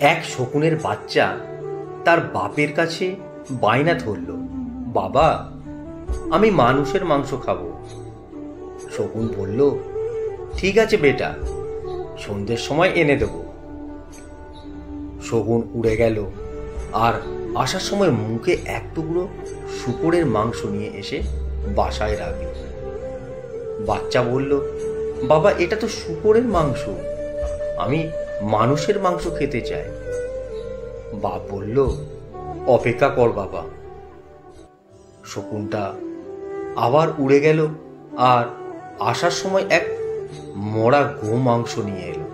এক শকুনের বাচ্চা তার বাপের কাছে বায়না ধরল, বাবা, আমি মানুষের মাংস খাবো। শকুন বলল, ঠিক আছে বেটা, সন্ধ্যের সময় এনে দেব। শকুন উড়ে গেল আর আসার সময় মুখে এক টুকরো শূকরের মাংস নিয়ে এসে বাসায় রাখল। বাচ্চা বলল, বাবা, এটা তো শূকরের মাংস, আমি মানুষের মাংস খেতে চাই। বাপ বলল, অপেক্ষা কর বাবা। শকুনটা আবার উড়ে গেল আর আসার সময় এক মরা গো মাংস নিয়ে এলো।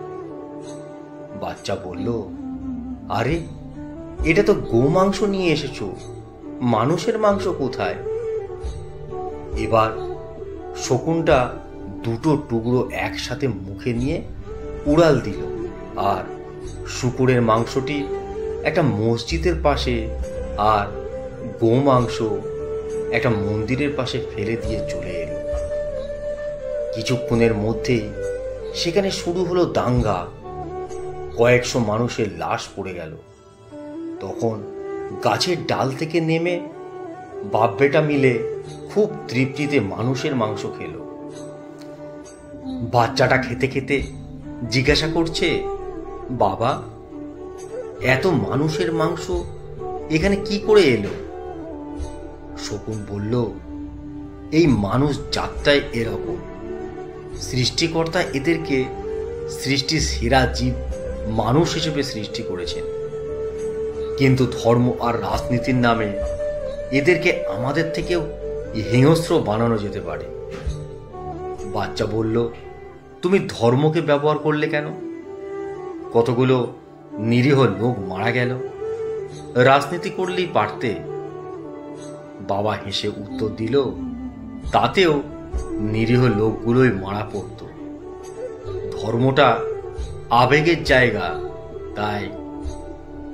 বাচ্চা বলল, আরে, এটা তো গো মাংস নিয়ে এসেছো, মানুষের মাংস কোথায়? এবার শকুনটা দুটো টুকরো একসাথে মুখে নিয়ে উড়াল দিল আর শূকরের মাংসটি একটা মসজিদের পাশে আর গো মাংস একটা মন্দিরের পাশে ফেলে দিয়ে চলে এলো। কিছুক্ষণের মধ্যেই সেখানে শুরু হলো দাঙ্গা। কয়েকশো মানুষের লাশ পড়ে গেল। তখন গাছের ডাল থেকে নেমে বাপ বেটা মিলে খুব তৃপ্তিতে মানুষের মাংস খেল। বাচ্চাটা খেতে খেতে জিজ্ঞাসা করছে, বাবা, এত মানুষের মাংস এখানে কি করে এলো? শকুন বলল, এই মানুষ জাতটাই এরকম, সৃষ্টিকর্তা এদেরকে সৃষ্টির সেরা জীব মানুষ হিসেবে সৃষ্টি করেছেন, কিন্তু ধর্ম আর রাজনীতির নামে এদেরকে আমাদের থেকেও হিংস্র বানানো যেতে পারে। বাচ্চা বলল, তুমি ধর্মকে ব্যবহার করলে কেন? কতগুলো নিরীহ লোক মারা গেল, রাজনীতি করলেই পারতে। বাবা হেসে উত্তর দিল, তাতেও নিরীহ লোকগুলোই মারা পড়ত। ধর্মটা আবেগের জায়গা, তাই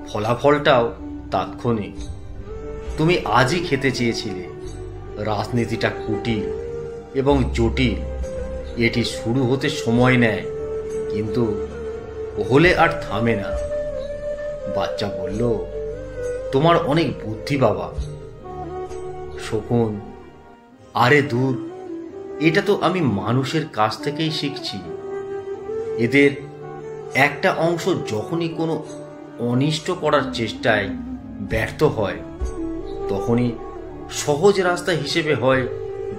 ফলাফলটাও তাৎক্ষণিক। তুমি আজই খেতে চেয়েছিলে, রাজনীতিটা কুটিল এবং জটিল, এটি শুরু হতে সময় নেয়, কিন্তু হলে আর থামে না। বাচ্চা বলল, তোমার অনেক বুদ্ধি বাবা। শকুন, আরে দূর, এটা তো আমি মানুষের কাছ থেকেই শিখছি। এদের একটা অংশ যখনই কোনো অনিষ্ট করার চেষ্টায় ব্যর্থ হয়, তখনই সহজ রাস্তা হিসেবে হয়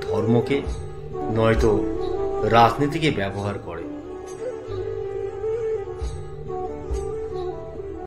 ধর্মকে নয়তো রাজনীতিকে ব্যবহার করে।